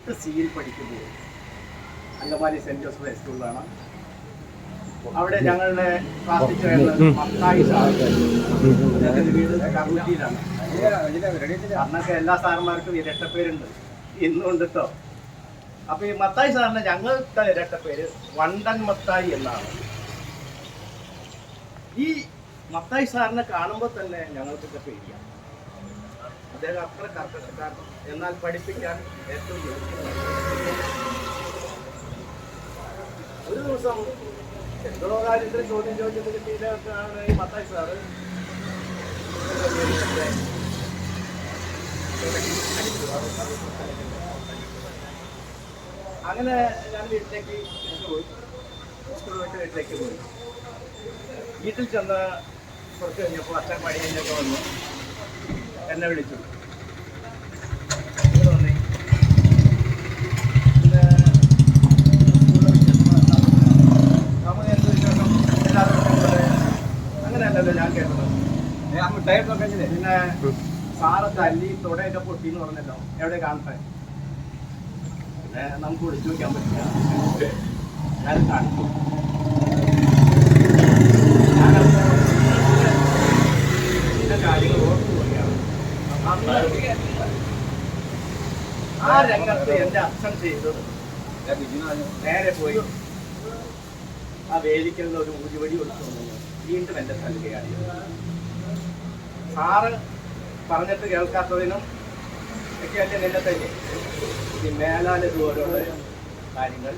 8C പഠിക്കുമ്പോൾ Angamaly saint Joseph ഹൈസ്കൂളിലാണ്. അവിടെ ഞങ്ങളുടെ ക്ലാസ് ടീച്ചറായിരുന്ന മത്തായി സാർ, അദ്ദേഹത്തിൻ്റെ വീട് കർമ്മൂരിയിലാണ്. അന്നൊക്കെ എല്ലാ സാറന്മാർക്കും ഇരട്ടപ്പേരുണ്ട്, ഇന്നുണ്ട് കേട്ടോ. അപ്പൊ ഈ മത്തായി സാറിന് ഞങ്ങളുടെ ഇരട്ടപ്പേര് വണ്ടൻ മത്തായി എന്നാണ്. ഈ മത്തായി സാറിനെ കാണുമ്പോൾ തന്നെ ഞങ്ങൾക്കൊക്കെ പേടിയാണ്. അദ്ദേഹം അത്ര കർക്കശക്കാരൻ, എന്നാൽ പഠിപ്പിക്കാൻ ഏറ്റവും ഒരു ദിവസം എന്തോ കാര്യത്തിൽ ചോദ്യം ചോദിച്ചത് കിട്ടിയിട്ടാണ് ഈ മത്തായി സാറ് അങ്ങനെ ഞാൻ വീട്ടിലേക്ക് പോയി. സ്കൂൾ വിട്ട് വീട്ടിലേക്ക് പോയി. വീട്ടിൽ ചെന്ന് കുറച്ച് കഴിഞ്ഞപ്പോൾ അച്ഛൻ പണി കഴിഞ്ഞൊക്കെ വന്നു എന്നെ വിളിച്ചു. തോന്നി പിന്നെ നമുക്ക് എന്ത് വിശേഷം എല്ലാവരും അങ്ങനെയല്ലല്ലോ ഞാൻ കേട്ടത്. പിന്നെ സാറ് തല്ലി തുടയൊക്കെ പൊട്ടിന്ന് പറഞ്ഞല്ലോ, എവിടെ കാണട്ടെ? പിന്നെ നമുക്ക് വിളിച്ചു വയ്ക്കാൻ പറ്റില്ല. ഞാൻ കാണിച്ചു. കാര്യങ്ങൾ ഓർത്തു പോവുകയാണ്. ആ രംഗത്ത് എന്റെ അച്ഛൻ ചെയ്തത്, നേരെ പോയി ആ വേദിക്കുന്ന ഒരു ഊരിവടി കൊടുത്തു വീണ്ടും എന്റെ തല്ലുകയാണ്. സാറ് പറഞ്ഞിട്ട് കേൾക്കാത്തതിനും ഒക്കെ എന്റെ നിന്നെ തന്നെ ഈ മേലാൽ ഇതുപോലുള്ള കാര്യങ്ങൾ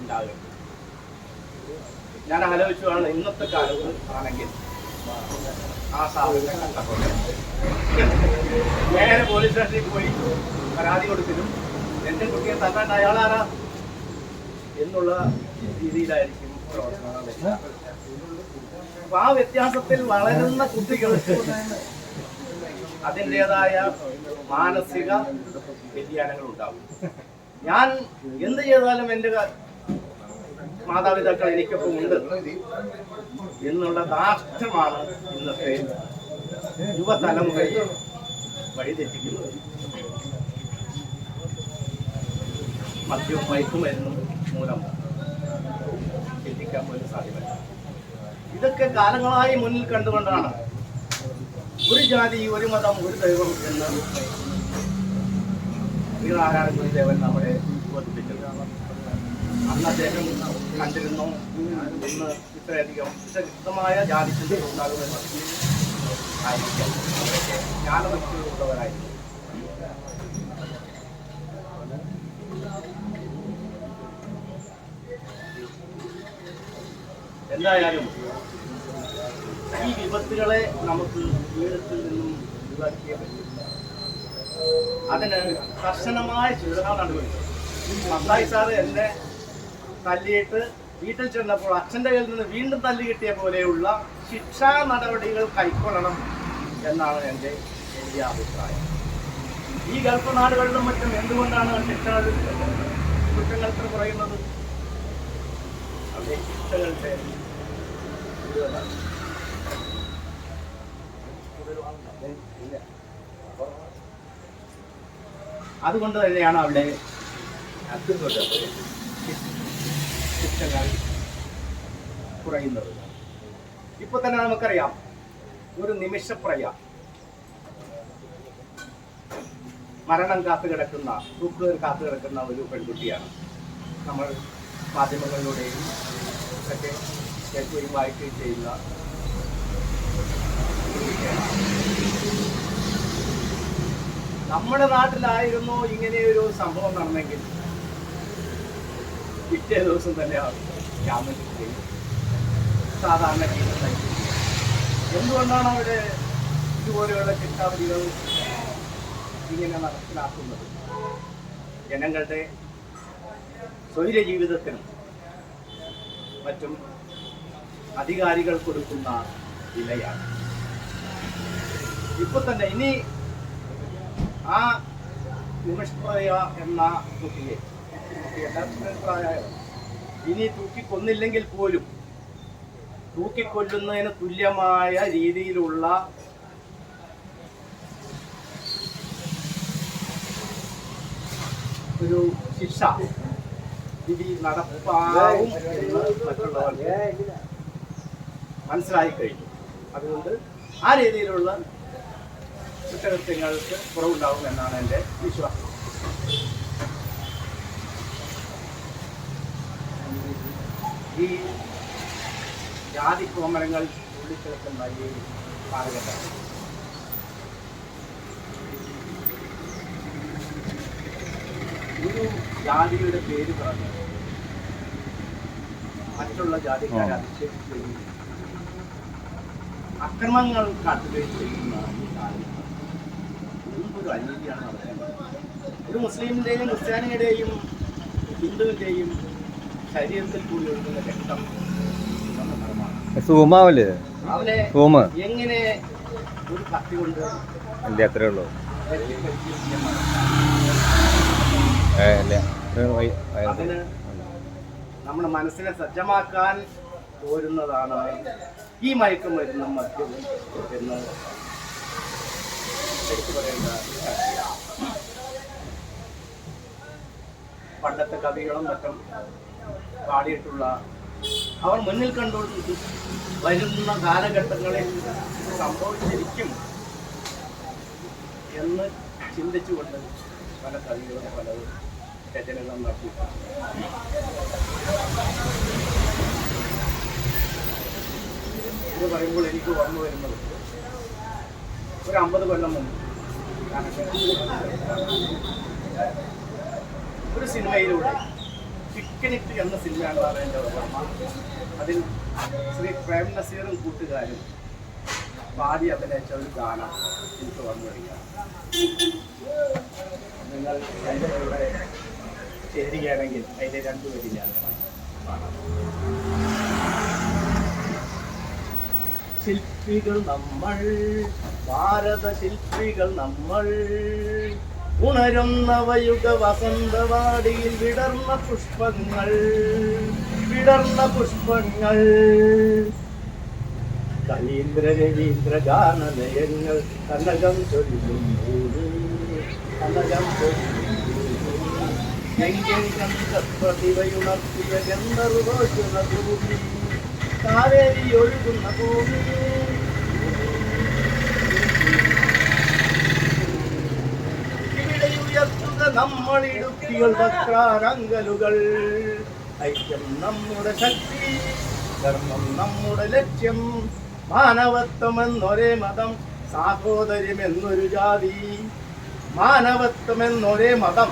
ഉണ്ടാകും. ഞാൻ ആലോചിച്ചതാണ്, ഇന്നത്തെ കാലത്ത് ആണെങ്കിൽ ആ സാറിനെ കണ്ടപ്പോൾ നേരെ പോലീസ് സ്റ്റേഷനിൽ പോയി പരാതി കൊടുത്തിട്ടും എന്റെ കുട്ടിയെ തല്ലാണ്ട് അയാളാരാ എന്നുള്ള രീതിയിലായിരിക്കും പ്രവർത്തനം. അപ്പൊ ആ വ്യത്യാസത്തിൽ വളരുന്ന കുട്ടികൾ അതിൻ്റെതായ മാനസിക വ്യതിയാനങ്ങൾ ഉണ്ടാവും. ഞാൻ എന്ത് ചെയ്താലും എൻ്റെ മാതാപിതാക്കൾ എനിക്കൊപ്പം ഉണ്ട് എന്നുള്ള ദാഷ്ട്യമാണ് ഇന്നത്തെ യുവതലമുറയെ വഴിതെറ്റിക്കുന്നത്. മദ്യവും മയക്കുമരുന്നും മൂലം ചിന്തിക്കാൻ പോലും സാധ്യമല്ല. ഇതൊക്കെ കാലങ്ങളായി മുന്നിൽ കണ്ടുകൊണ്ടാണ് ഒരു ജാതി, ഒരു മതം, ഒരു ദൈവം എന്ന് ശ്രീനാരായണ ഗുരുദേവൻ നമ്മളെ ബോധിപ്പിച്ചത്. അന്ന് അദ്ദേഹം കണ്ടിരുന്നു ഇന്ന് ഇത്രയധികം വിശക്തമായ ജാതി ചിന്ത ഉണ്ടാകുമെന്ന് ആയിരിക്കാം. ജ്ഞാനവശുള്ളവരായിരുന്നു. എന്തായാലും ഈ വിപത്തുകളെ നമുക്ക് ജീവിതത്തിൽ നിന്നും ഒഴിവാക്കിയേ പറ്റും. അതിന് കർശനമായ ശിക്ഷ നടപടി. മത്തായി സാറ് എന്നെ തല്ലിയിട്ട് വീട്ടിൽ ചെന്നപ്പോൾ അച്ഛൻ്റെ കയ്യിൽ നിന്ന് വീണ്ടും തല്ലി കിട്ടിയ പോലെയുള്ള ശിക്ഷാ നടപടികൾ കൈക്കൊള്ളണം എന്നാണ് എൻ്റെ വലിയ അഭിപ്രായം. ഈ ഗൾഫ് നാടുകളിലും മറ്റും എന്തുകൊണ്ടാണ് കുറ്റങ്ങൾക്ക് കുറയുന്നത്? അവിടെ ശിക്ഷകളുടെ അതുകൊണ്ട് തന്നെയാണ് അവിടെ ശിക്ഷകൾ കുറയുന്നത്. ഇപ്പൊ തന്നെ നമുക്കറിയാം, ഒരു നിമിഷപ്രയ മരണം കാത്തുകിടക്കുന്ന, തൂക്കുകയർ കാത്തുകിടക്കുന്ന ഒരു പെൺകുട്ടിയാണ് നമ്മൾ മാധ്യമങ്ങളിലൂടെയും ഒക്കെ കേൾക്കുകയും വായിക്കുകയും ചെയ്യുന്ന. നമ്മുടെ നാട്ടിലായിരുന്നു ഇങ്ങനെയൊരു സംഭവം നടന്നെങ്കിൽ പിറ്റേ ദിവസം തന്നെ ജാമ്യം കിട്ടുകയും സാധാരണ ജീവിതം. എന്തുകൊണ്ടാണ് അവിടെ ഇതുപോലെയുള്ള ശിക്ഷാവിധികൾ ഇങ്ങനെ നടപ്പിലാക്കുന്നത്? ജനങ്ങളുടെ സ്വൈര ജീവിതത്തിനും മറ്റും അധികാരികൾ കൊടുക്കുന്ന വിലയാണ്. ഇപ്പൊ തന്നെ ഇനി ആ നിമിഷപ്രയ എന്ന കുട്ടിയെ ഇനി തൂക്കിക്കൊന്നില്ലെങ്കിൽ പോലും തൂക്കിക്കൊല്ലുന്നതിന് തുല്യമായ രീതിയിലുള്ള ഒരു ശിക്ഷ വിധി നടപ്പാവും എന്ന് മറ്റുള്ളവർക്ക് മനസ്സിലായി കഴിഞ്ഞു. അതുകൊണ്ട് ആ രീതിയിലുള്ള കുറ്റകൃത്യങ്ങൾക്ക് കുറവുണ്ടാവും എന്നാണ് എൻ്റെ വിശ്വാസം. ഈ ജാതി കോമരങ്ങൾ ചൂണ്ടിക്കിടക്കുന്ന ഈ കാലഘട്ടം ഒരു ജാതിയുടെ പേര് പറഞ്ഞ് മറ്റുള്ള ജാതിക്കാരെ അധിക്ഷേപിക്കുകയും അക്രമങ്ങൾ കാട്ടുകയും ചെയ്യുന്ന ഈ കാലഘട്ടം എന്തൊരു അനീതിയാണ് നടക്കുന്നത്. ഒരു മുസ്ലിമിൻ്റെയും ക്രിസ്ത്യാനിയുടെയും ഹിന്ദുവിൻ്റെയും ശരീരത്തിൽ കൂടി ഒഴുകുന്ന രക്തം അവനെ എങ്ങനെ ഒരു കത്തി കൊണ്ട് അത്രേ ഉള്ളൂ. അതിന് നമ്മുടെ മനസ്സിനെ സജ്ജമാക്കാൻ പോരുന്നതാണ് ഈ മയക്കുമരുന്നും മദ്യവും എന്ന് എടുത്തു പറയേണ്ട. പണ്ടത്തെ കവികളും മറ്റും പാടിയിട്ടുള്ള അവർ മുന്നിൽ കണ്ടുകൊണ്ട് വരുന്ന കാലഘട്ടങ്ങളിൽ സംഭവിച്ചിരിക്കും എന്ന് ചിന്തിച്ചുകൊണ്ട് പല കവികളും പല രചനകളും നടത്തിയിട്ടുണ്ട്. ഇത് പറയുമ്പോൾ എനിക്ക് ഓർമ്മ വരുന്നത് ഒരു 50 കൊല്ലം മുമ്പ് ഒരു സിനിമയിലൂടെ പിക്നിക് എന്ന സിനിമയാണ് എൻ്റെ ഓർമ്മ. അതിൽ ശ്രീ പ്രേം നസീറും കൂട്ടുകാരും പാടി അഭിനയിച്ച ഒരു ഗാനം എനിക്ക് ഓർമ്മ വരികയാണ്. നിങ്ങൾ എൻ്റെ കൂടെ ചേരുകയാണെങ്കിൽ അതിൻ്റെ 2 വരി ഞാൻ പാടാം. ശില്പികൾ നമ്മൾ, ഭാരത ശില്പികൾ നമ്മൾ, ഉണരുന്നവയുഗ വസന്തവാടിയിൽ വിടർന്ന പുഷ്പങ്ങൾ, വിടർന്ന പുഷ്പങ്ങൾ, കലീന്ദ്ര രവീന്ദ്ര ഗാനലയങ്ങൾ കനകം ചൊല്ലുന്നു, കനകം പ്രതിഭയുണർത്തിയ ഗന്ധർവോഷുന്ന ഭൂമി, കാവേരി ഒഴുകുന്ന ഭൂമി, ഇവിടെ ഉയർത്തുക നമ്മളിടുക്കികൾ വക്രാരങ്കലുകൾ, ഐക്യം നമ്മുടെ ശക്തി, ധർമ്മം നമ്മുടെ ലക്ഷ്യം, മാനവത്വം എന്നൊരേ മതം, സാഹോദര്യം എന്നൊരു ജാതി, മാനവത്വം എന്നൊരേ മതം,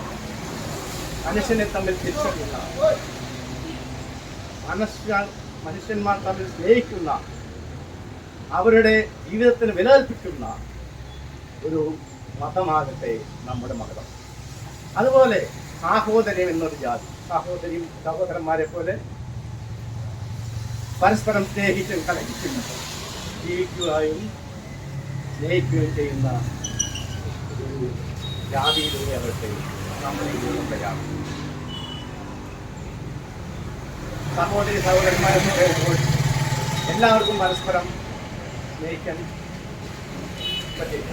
മനുഷ്യനെ തമ്മിൽ തിരിച്ചറിയുന്ന, മനുഷ്യന്മാർ തമ്മിൽ സ്നേഹിക്കുന്ന, അവരുടെ ജീവിതത്തിന് വില കൽപ്പിക്കുന്ന ഒരു മതമാകട്ടെ നമ്മുടെ മതം. അതുപോലെ സാഹോദര്യം എന്നൊരു ജാതി, സഹോദരന്മാരെ പോലെ പരസ്പരം സ്നേഹിച്ചും കലഹിച്ചും ജീവിക്കുകയും സ്നേഹിക്കുകയും ചെയ്യുന്ന ഒരു ജാതിയിലൂടെ ആകട്ടെ നമ്മൾ ഈ ജീവിതത്തിലാണ്. സഹോദരന്മാരെ പറയുമ്പോൾ എല്ലാവർക്കും പരസ്പരം സ്നേഹിക്കാൻ പറ്റില്ല.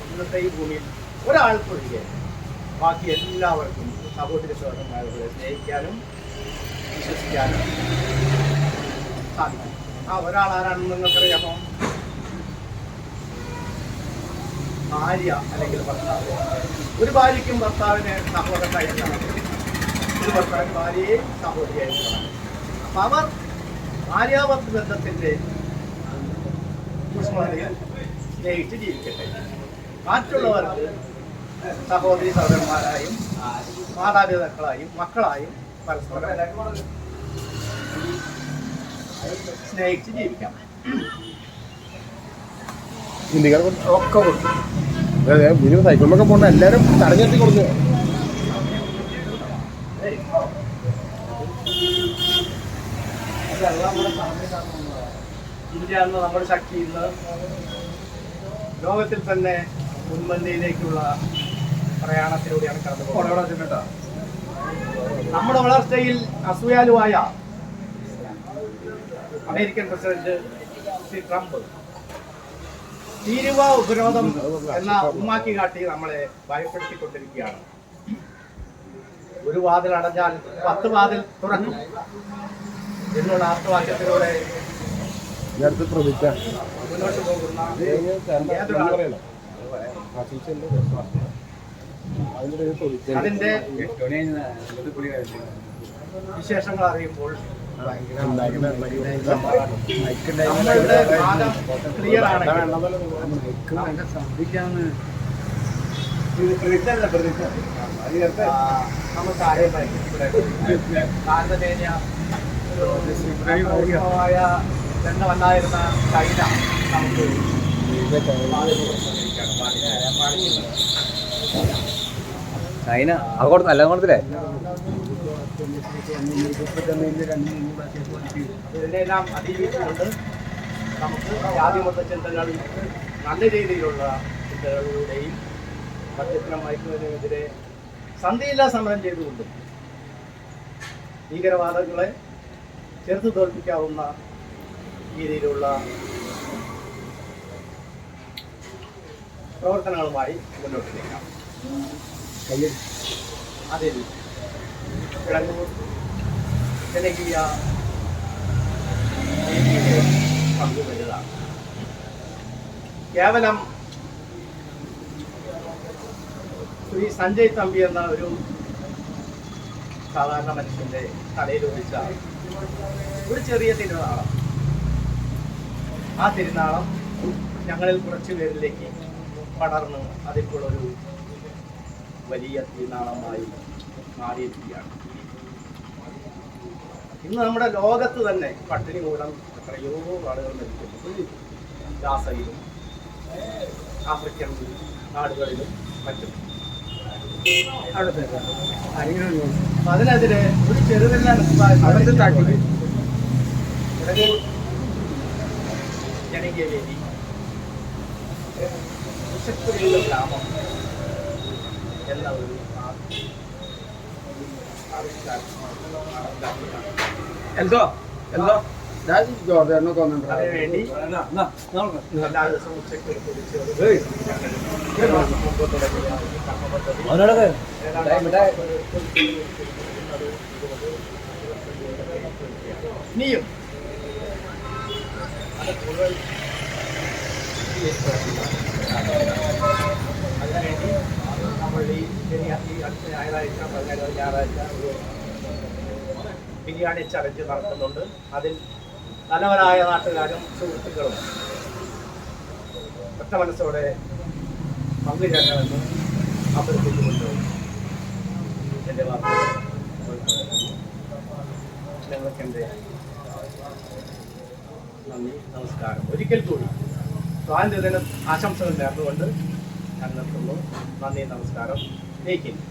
ഇന്നത്തെ ഈ ഭൂമിയിൽ ഒരാൾക്കൊഴികെ ബാക്കി എല്ലാവർക്കും സഹോദരന്മാരെ സ്നേഹിക്കാനും വിശ്വസിക്കാനും സാധിക്കും. ആ ഒരാൾ ആരാണെന്ന് നിങ്ങൾക്കറിയാമോ? ഭാര്യ അല്ലെങ്കിൽ ഭർത്താവ്. ഒരു ഭാര്യയ്ക്കും ഭർത്താവിന് സഹോദരനായിട്ടാണ്, ഒരു ഭർത്താവിന് ഭാര്യയെ സഹോദരിയായിട്ടാണ്. അപ്പം അവർ ഭാര്യാഭർത്തൃ ബന്ധത്തിൻ്റെ ഊഷ്മളതയിൽ സ്നേഹിച്ച് ജീവിക്കട്ടെ. മറ്റുള്ളവർക്ക് സഹോദരി സഹോദരന്മാരായും മാതാപിതാക്കളായും മക്കളായും പരസ്പരം സ്നേഹിച്ച് ജീവിക്കാം. ഒക്കെ കൊടുക്കും. സൈക്കിളിലൊക്കെ പോകണ്ട എല്ലാവരും തടഞ്ഞെത്തി കൊടുത്തു. ഇന്ത്യ എന്ന നമ്മുടെ ശക്തി ഇന്ന് ലോകത്തിൽ തന്നെ മുൻപന്തിയിലേക്കുള്ള പ്രയാണത്തിലൂടെയാണ് കടന്നു പോകുന്നത്. നമ്മുടെ വളർച്ചയിൽ അസൂയാലുവായ അമേരിക്കൻ പ്രസിഡന്റ് ശ്രീ ട്രംപ് തീരുവ ഉപരോധം എന്ന ഉമ്മാക്കി കാട്ടി നമ്മളെ ഭയപ്പെടുത്തിക്കൊണ്ടിരിക്കുകയാണ്. ഒരു വാതിൽ അടഞ്ഞാൽ 10 വാതിൽ തുറക്കും എന്നുള്ള ആപ്തവാക്യത്തിലൂടെ അടുത്ത് പ്രതിജ്ഞ മുന്നോട്ട് പോകുന്ന അതിന്റെ വിശേഷങ്ങൾ അറിയുമ്പോൾ നമ്മളുടെ വാദം ക്ലിയർ ആണ്. നമുക്ക് താരതമ്യേന മായ രംഗമല്ലായിരുന്ന ചൈന നമുക്ക് ചൈന അങ്ങോട്ട് നല്ല കൊടുത്തില്ലേ ഇതിനെല്ലാം അതിജീവിച്ചുകൊണ്ട് നമുക്ക് ജാതിമത ചിന്തകൾ നല്ല രീതിയിലുള്ള ചിന്തകളിലൂടെയും മദ്യത്തിനും മയക്കുമരുന്നിനെതിരെ സന്ധിയില്ലാ സമരം ചെയ്തുകൊണ്ടും ഭീകരവാദങ്ങളെ ചെറുത്തു തോൽപ്പിക്കാവുന്ന രീതിയിലുള്ള പ്രവർത്തനങ്ങളുമായി മുന്നോട്ട് നീങ്ങാം. അതിൽ കിഴങ്ങൂർ ജനകീയ രീതിയിലെ പങ്ക് വലുതാണ്. കേവലം ശ്രീ സഞ്ജയ് തമ്പി എന്ന ഒരു സാധാരണ മനുഷ്യന്റെ തലയിൽ ഒഴിച്ച ഒരു ചെറിയ തിരുനാളം, ആ തിരുനാളം ഞങ്ങളിൽ കുറച്ചു പേരിലേക്ക് പടർന്ന് അതിപ്പോൾ ഒരു വലിയ തിരുനാളമായി മാറിയിരിക്കുകയാണ്. ഇന്ന് നമ്മുടെ ലോകത്ത് തന്നെ പട്ടിണി മൂലം എത്രയോ ആളുകൾ മരിക്കുന്നു. ഗാസയിലും ആഫ്രിക്കൻ നാടുകളിലും മറ്റും. അതിനെതിരെ ഒരു ചെറുതല്ല ജനകീയ വേദി ഗ്രാമം എന്ന ഒരു എന്തോ എന്തോ അതിനുവേണ്ടി എല്ലാ ദിവസവും ഉച്ചയ്ക്ക് ഇനിയും അത് കൂടുതൽ അതിനുവേണ്ടി നമ്മൾ ഈ അടുത്ത ഞായറാഴ്ച 17 ഞായറാഴ്ച ഒരു ബിരിയാണി ചലഞ്ച് നടത്തുന്നുണ്ട്. അതിൽ നല്ലവരായ നാട്ടുകാരും സുഹൃത്തുക്കളും ഒറ്റ മനസ്സോടെ പങ്കുചേരണമെന്ന് അഭ്യർത്ഥിച്ചുകൊണ്ട് എൻ്റെ വാർത്തകൾ ഞങ്ങൾക്ക് എൻ്റെ നന്ദി, നമസ്കാരം. ഒരിക്കൽ കൂടി സ്വാതന്ത്ര്യദിന ആശംസകൾ നേർന്നുകൊണ്ട് ഞാൻ നിർത്തുന്നു. നന്ദി, നമസ്കാരം. ജയ് ഹിന്ദ്.